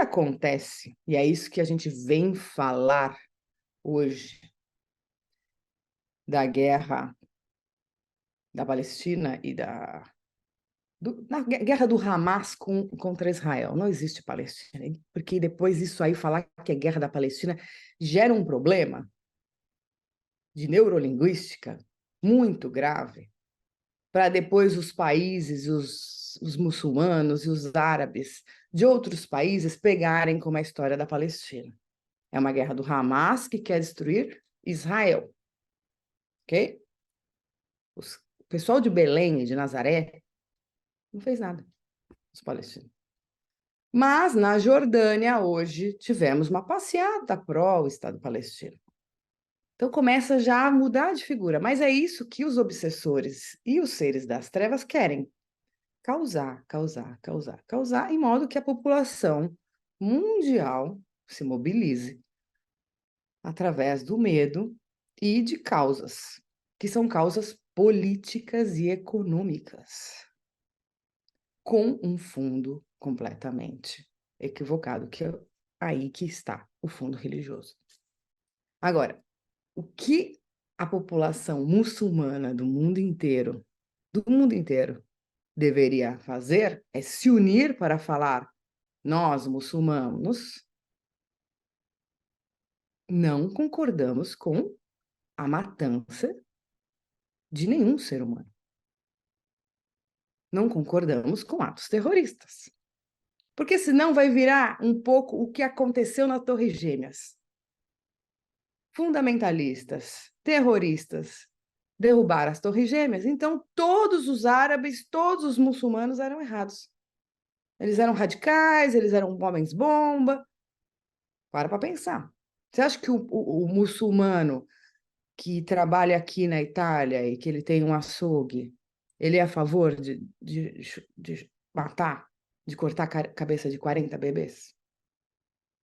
acontece, e é isso que a gente vem falar hoje, da guerra da Palestina e na guerra do Hamas contra Israel. Não existe Palestina, porque depois isso aí, falar que é guerra da Palestina, gera um problema de neurolinguística muito grave, para depois os países, os muçulmanos e os árabes de outros países pegarem como a história da Palestina. É uma guerra do Hamas que quer destruir Israel, ok? O pessoal de Belém e de Nazaré não fez nada, os palestinos. Mas na Jordânia, hoje, tivemos uma passeata pró o Estado palestino. Então começa já a mudar de figura, mas é isso que os obsessores e os seres das trevas querem: causar, causar, causar, causar, em modo que a população mundial se mobilize através do medo e de causas, que são causas políticas e econômicas, com um fundo completamente equivocado, que é aí que está o fundo religioso. Agora, o que a população muçulmana do mundo inteiro, deveria fazer é se unir para falar: nós, muçulmanos, não concordamos com a matança de nenhum ser humano. Não concordamos com atos terroristas. Porque senão vai virar um pouco o que aconteceu nas Torres Gêmeas. Fundamentalistas, terroristas, derrubaram as Torres Gêmeas, então todos os árabes, todos os muçulmanos eram errados. Eles eram radicais, eles eram homens-bomba. Para pensar. Você acha que o muçulmano que trabalha aqui na Itália e que ele tem um açougue, ele é a favor de matar, de cortar a cabeça de 40 bebês?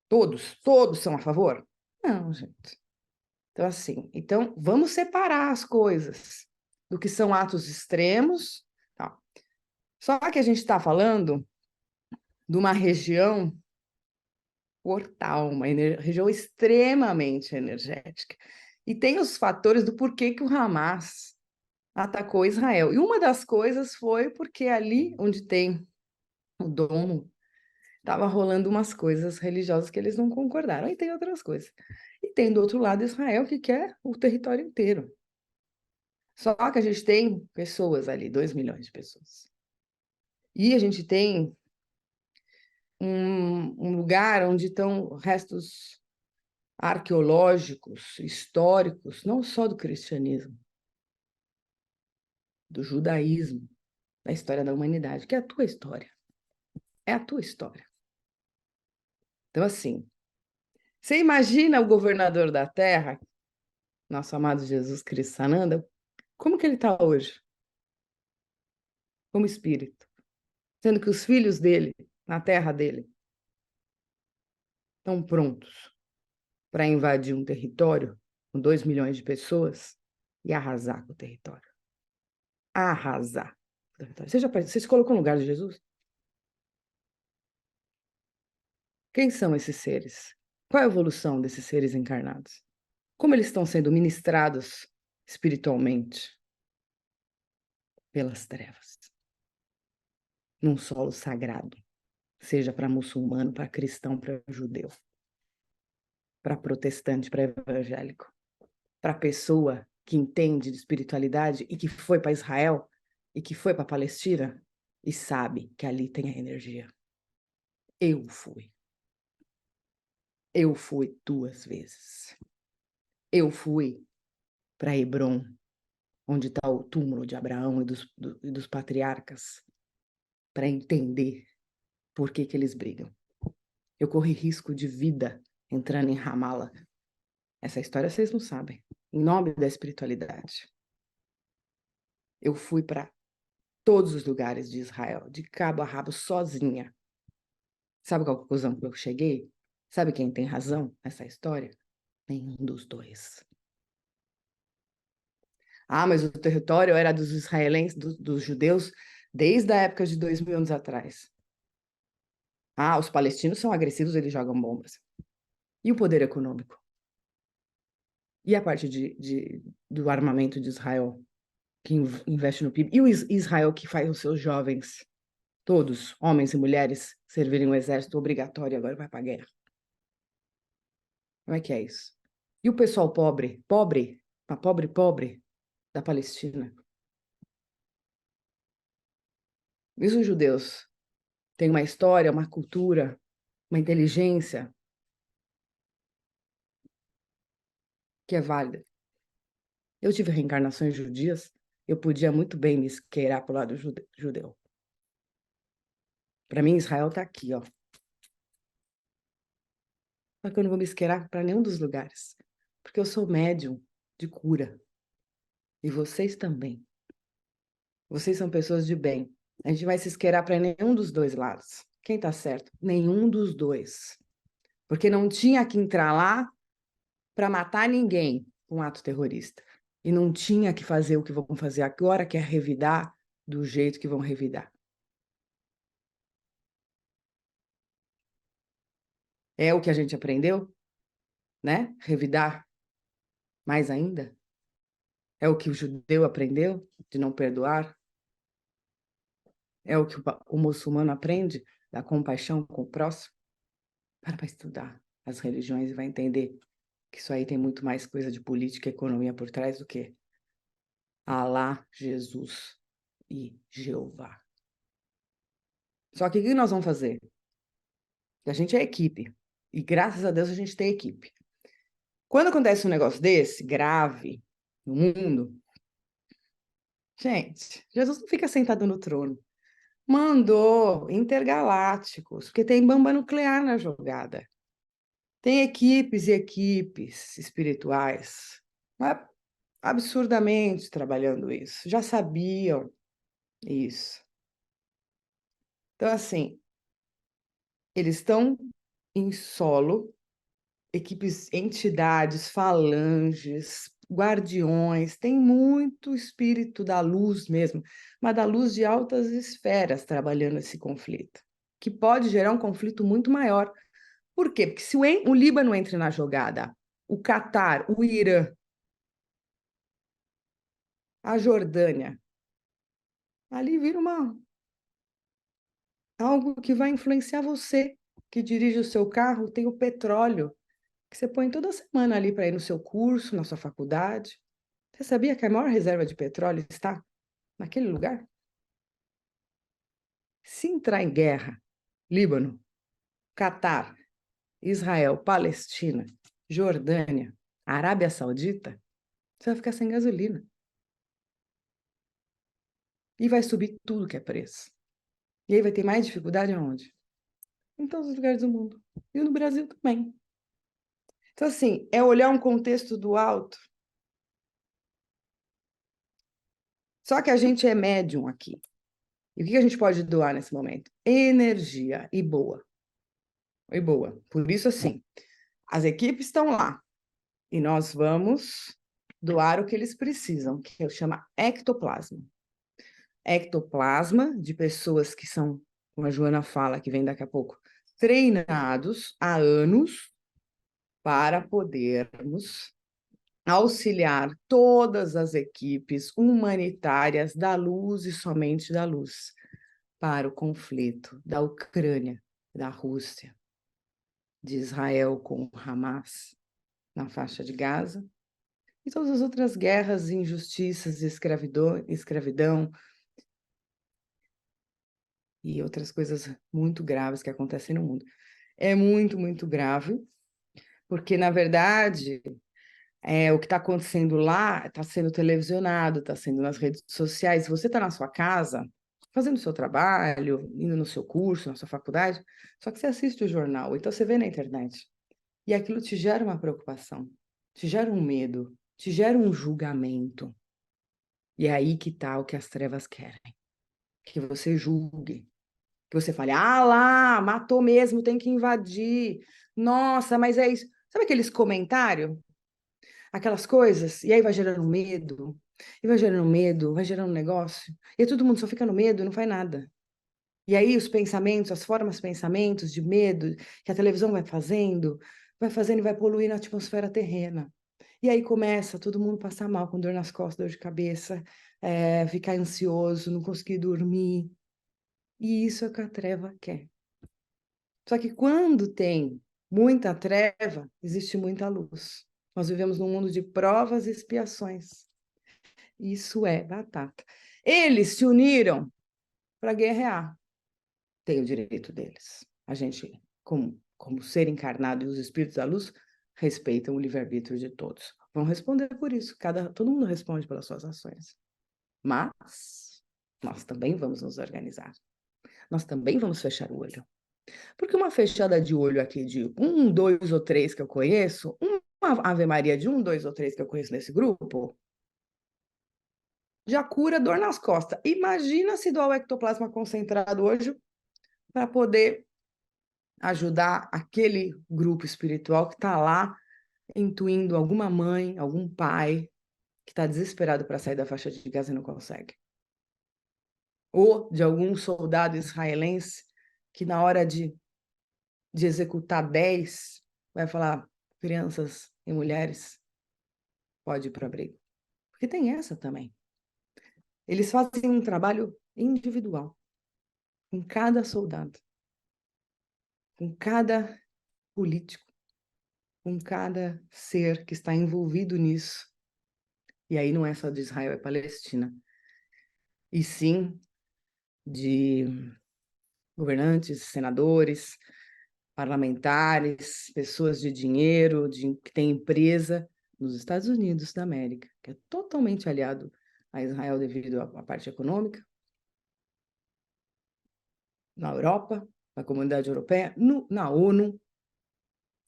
Todos são a favor? Não, gente. Então, assim, vamos separar as coisas do que são atos extremos. Tá. Só que a gente está falando de uma região portal, uma região extremamente energética. E tem os fatores do porquê que o Hamas atacou Israel. E uma das coisas foi porque ali onde tem o domo, estava rolando umas coisas religiosas que eles não concordaram. E tem outras coisas. E tem do outro lado Israel, que quer o território inteiro. Só que a gente tem pessoas ali, 2 milhões de pessoas. E a gente tem um lugar onde estão restos arqueológicos, históricos, não só do cristianismo, do judaísmo, da história da humanidade, que é a tua história. É a tua história. Então, assim, você imagina o governador da Terra, nosso amado Jesus Cristo Sananda, como que ele está hoje? Como espírito. Sendo que os filhos dele, na terra dele, estão prontos para invadir um território com 2 milhões de pessoas e arrasar com o território. Arrasar. Você se colocou no lugar de Jesus? Quem são esses seres? Qual é a evolução desses seres encarnados? Como eles estão sendo ministrados espiritualmente pelas trevas? Num solo sagrado, seja para muçulmano, para cristão, para judeu, para protestante, para evangélico, para pessoa que entende de espiritualidade e que foi para Israel e que foi para a Palestina e sabe que ali tem a energia. Eu fui. Eu fui 2 vezes. Eu fui para Hebrom, onde está o túmulo de Abraão e dos patriarcas, para entender por que eles brigam. Eu corri risco de vida entrando em Ramala. Essa história vocês não sabem. Em nome da espiritualidade. Eu fui para todos os lugares de Israel, de cabo a rabo, sozinha. Sabe qual a conclusão que eu cheguei? Sabe quem tem razão nessa história? Nenhum dos dois. Ah, mas o território era dos israelenses, dos judeus, desde a época de 2000 anos atrás. Ah, os palestinos são agressivos, eles jogam bombas. E o poder econômico? E a parte do armamento de Israel, que investe no PIB? E o Israel que faz os seus jovens, todos, homens e mulheres, servirem o exército obrigatório e agora vai para a guerra? Como é que é isso? E o pessoal pobre, a pobre da Palestina? E os judeus? Têm uma história, uma cultura, uma inteligência que é válida. Eu tive reencarnações judias, eu podia muito bem me esqueirar para o lado judeu. Para mim, Israel está aqui, ó. Só que eu não vou me esqueirar para nenhum dos lugares, porque eu sou médium de cura. E vocês também. Vocês são pessoas de bem. A gente vai se esqueirar para nenhum dos dois lados. Quem está certo? Nenhum dos dois. Porque não tinha que entrar lá para matar ninguém com um ato terrorista. E não tinha que fazer o que vão fazer agora, que é revidar do jeito que vão revidar. É o que a gente aprendeu, né? Revidar mais ainda. É o que o judeu aprendeu de não perdoar. É o que o muçulmano aprende da compaixão com o próximo. Para estudar as religiões e vai entender que isso aí tem muito mais coisa de política e economia por trás do que Alá, Jesus e Jeová. Só que o que nós vamos fazer? A gente é equipe. E graças a Deus a gente tem equipe. Quando acontece um negócio desse, grave, no mundo, gente, Jesus não fica sentado no trono. Mandou intergalácticos, porque tem bomba nuclear na jogada. Tem equipes e equipes espirituais, absurdamente trabalhando isso. Já sabiam isso. Então, assim, eles estão em solo, equipes, entidades, falanges, guardiões, tem muito espírito da luz mesmo, mas da luz de altas esferas trabalhando esse conflito, que pode gerar um conflito muito maior. Por quê? Porque se o Líbano entra na jogada, o Catar, o Irã, a Jordânia, ali vira algo que vai influenciar você, que dirige o seu carro, tem o petróleo, que você põe toda semana ali para ir no seu curso, na sua faculdade. Você sabia que a maior reserva de petróleo está naquele lugar? Se entrar em guerra, Líbano, Catar, Israel, Palestina, Jordânia, Arábia Saudita, você vai ficar sem gasolina. E vai subir tudo que é preço. E aí vai ter mais dificuldade aonde? Em todos os lugares do mundo. E no Brasil também. Então, assim, é olhar um contexto do alto. Só que a gente é médium aqui. E o que a gente pode doar nesse momento? Energia e boa. E boa. Por isso, assim, as equipes estão lá. E nós vamos doar o que eles precisam, que chama ectoplasma. Ectoplasma de pessoas que são, como a Joana fala, que vem daqui a pouco, treinados há anos para podermos auxiliar todas as equipes humanitárias da luz e somente da luz para o conflito da Ucrânia, da Rússia, de Israel com o Hamas na faixa de Gaza e todas as outras guerras, injustiças, escravidão e outras coisas muito graves que acontecem no mundo. É muito, muito grave, porque, na verdade, o que está acontecendo lá está sendo televisionado, está sendo nas redes sociais. Se você está na sua casa, fazendo o seu trabalho, indo no seu curso, na sua faculdade, só que você assiste o jornal, então você vê na internet. E aquilo te gera uma preocupação, te gera um medo, te gera um julgamento. E é aí que está o que as trevas querem. Que você julgue, que você fale, ah lá, matou mesmo, tem que invadir. Nossa, mas é isso. Sabe aqueles comentários? Aquelas coisas, e aí vai gerando medo, vai gerando negócio, e aí todo mundo só fica no medo e não faz nada. E aí os pensamentos, as formas de pensamentos, de medo, que a televisão vai fazendo e vai poluindo a atmosfera terrena. E aí começa todo mundo passar mal, com dor nas costas, dor de cabeça, ficar ansioso, não conseguir dormir. E isso é o que a treva quer. Só que quando tem muita treva, existe muita luz. Nós vivemos num mundo de provas e expiações. Isso é batata. Eles se uniram para guerrear. Tem o direito deles. A gente, como ser encarnado e os espíritos da luz, respeitam o livre-arbítrio de todos. Vão responder por isso. Todo mundo responde pelas suas ações. Mas nós também vamos nos organizar. Nós também vamos fechar o olho. Porque uma fechada de olho aqui de 1, 2 ou 3 que eu conheço, uma Ave Maria de 1, 2 ou 3 que eu conheço nesse grupo, já cura dor nas costas. Imagina se doar o ectoplasma concentrado hoje para poder ajudar aquele grupo espiritual que está lá intuindo alguma mãe, algum pai que está desesperado para sair da faixa de Gaza e não consegue. Ou de algum soldado israelense que na hora de executar 10 vai falar, crianças e mulheres, pode ir para o abrigo. Porque tem essa também. Eles fazem um trabalho individual, com cada soldado, com cada político, com cada ser que está envolvido nisso. E aí não é só de Israel, é Palestina. E sim de governantes, senadores, parlamentares, pessoas de dinheiro, que têm empresa nos Estados Unidos da América, que é totalmente aliado a Israel devido à parte econômica, na Europa, na comunidade europeia, na ONU.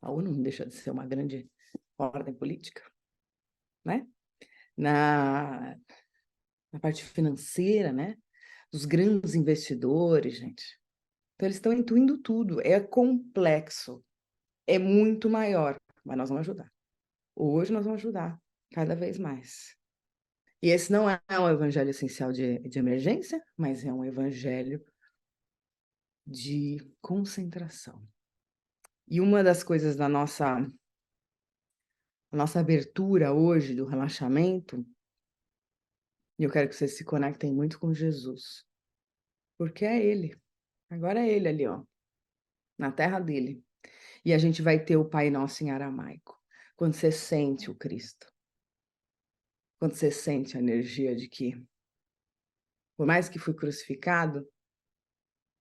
A ONU não deixa de ser uma grande ordem política, né? Na parte financeira, né? Dos grandes investidores, gente. Então, eles estão intuindo tudo. É complexo, é muito maior, mas nós vamos ajudar. Hoje nós vamos ajudar cada vez mais. E esse não é um evangelho essencial de emergência, mas é um evangelho de concentração. E uma das coisas da nossa abertura hoje, do relaxamento, e eu quero que vocês se conectem muito com Jesus, porque é Ele. Agora é Ele ali, ó, na terra dele. E a gente vai ter o Pai Nosso em aramaico. Quando você sente o Cristo, quando você sente a energia de que, por mais que fui crucificado,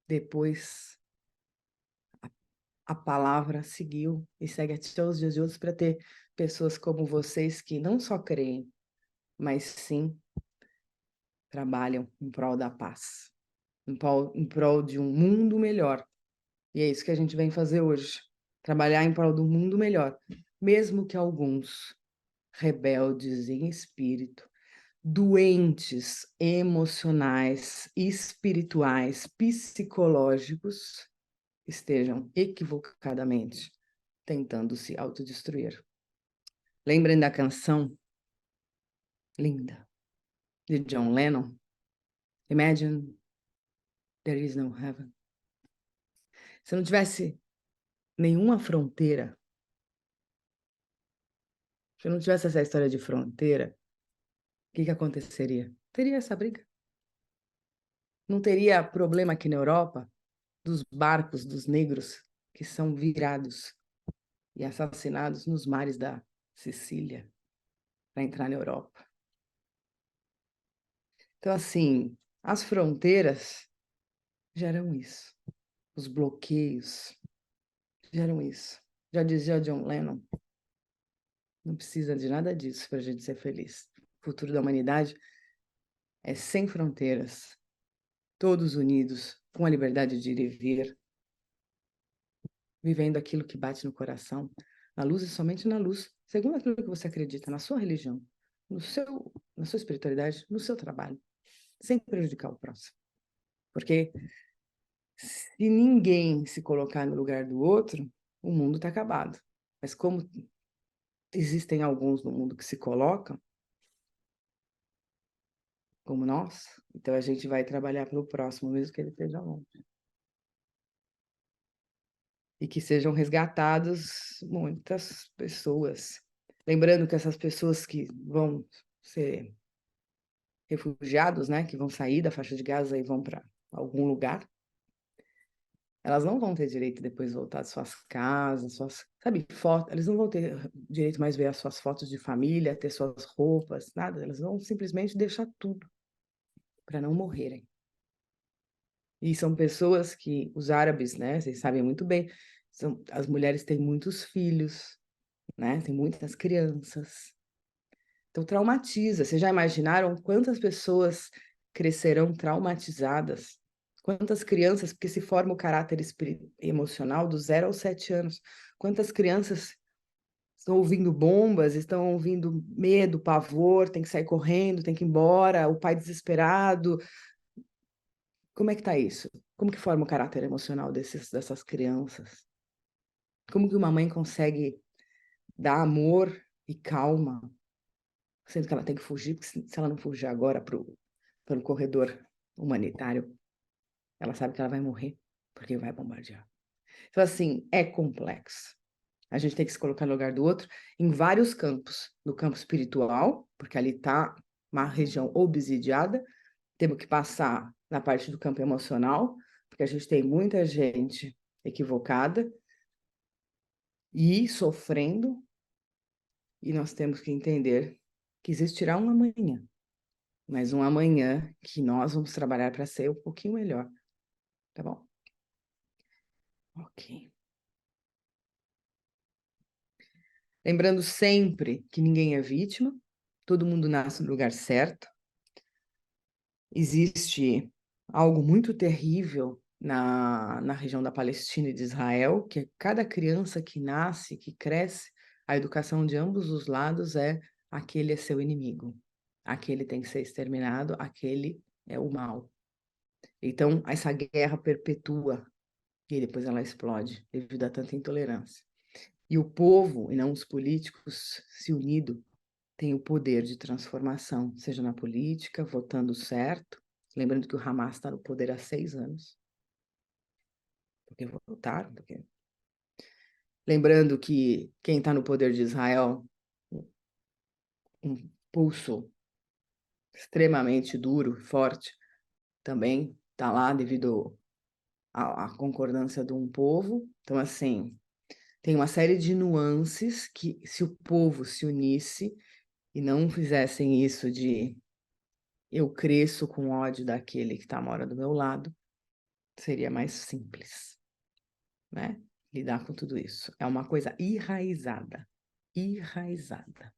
depois a palavra seguiu e segue até os dias de hoje para ter pessoas como vocês que não só creem, mas sim trabalham em prol da paz, em prol de um mundo melhor. E é isso que a gente vem fazer hoje, trabalhar em prol do mundo melhor, mesmo que alguns rebeldes em espírito, doentes emocionais, espirituais, psicológicos, estejam equivocadamente tentando se autodestruir. Lembrem da canção linda de John Lennon, Imagine There Is No Heaven. Se não tivesse nenhuma fronteira, se não tivesse essa história de fronteira, o que aconteceria? Teria essa briga. Não teria problema aqui na Europa dos barcos dos negros que são virados e assassinados nos mares da Sicília para entrar na Europa. Então, assim, as fronteiras geram isso. Os bloqueios geram isso. Já dizia John Lennon, não precisa de nada disso para a gente ser feliz. O futuro da humanidade é sem fronteiras, todos unidos, com a liberdade de ir e vir, vivendo aquilo que bate no coração, na luz e somente na luz, segundo aquilo que você acredita, na sua religião, na sua espiritualidade, no seu trabalho, sem prejudicar o próximo. Porque se ninguém se colocar no lugar do outro, o mundo está acabado. Mas como existem alguns no mundo que se colocam, como nós, então a gente vai trabalhar para o próximo, mesmo que ele esteja longe. E que sejam resgatados muitas pessoas. Lembrando que essas pessoas que vão ser refugiados, né, que vão sair da faixa de Gaza e vão para algum lugar, elas não vão ter direito depois de voltar às suas casas, sabe, foto, eles não vão ter direito mais ver as suas fotos de família, ter suas roupas, nada, elas vão simplesmente deixar tudo para não morrerem. E são pessoas que, os árabes, né, vocês sabem muito bem, as mulheres têm muitos filhos, né, têm muitas crianças. Então traumatiza. Vocês já imaginaram quantas pessoas crescerão traumatizadas? Quantas crianças, porque se forma o caráter emocional do 0 aos 7 anos. Quantas crianças estão ouvindo bombas, estão ouvindo medo, pavor, tem que sair correndo, tem que ir embora, o pai desesperado. Como é que tá isso? Como que forma o caráter emocional dessas crianças? Como que uma mãe consegue dar amor e calma, sendo que ela tem que fugir, porque se ela não fugir agora pelo corredor humanitário, ela sabe que ela vai morrer, porque vai bombardear. Então, assim, é complexo. A gente tem que se colocar no lugar do outro em vários campos. No campo espiritual, porque ali está uma região obsidiada, temos que passar na parte do campo emocional, porque a gente tem muita gente equivocada e sofrendo, e nós temos que entender que existirá um amanhã, mas um amanhã que nós vamos trabalhar para ser um pouquinho melhor, tá bom? Ok. Lembrando sempre que ninguém é vítima, todo mundo nasce no lugar certo. Existe algo muito terrível na região da Palestina e de Israel, que cada criança que nasce, que cresce, a educação de ambos os lados é aquele é seu inimigo, aquele tem que ser exterminado, aquele é o mal. Então, essa guerra perpetua e depois ela explode devido a tanta intolerância. E o povo, e não os políticos, se unido, tem o poder de transformação, seja na política, votando certo. Lembrando que o Hamas está no poder há 6 anos. Porque votaram. Lembrando que quem está no poder de Israel, um pulso extremamente duro, forte, também está lá devido à concordância de um povo. Então, assim, tem uma série de nuances que, se o povo se unisse e não fizessem isso de eu cresço com ódio daquele que está mora do meu lado, seria mais simples, né? Lidar com tudo isso. É uma coisa enraizada, enraizada.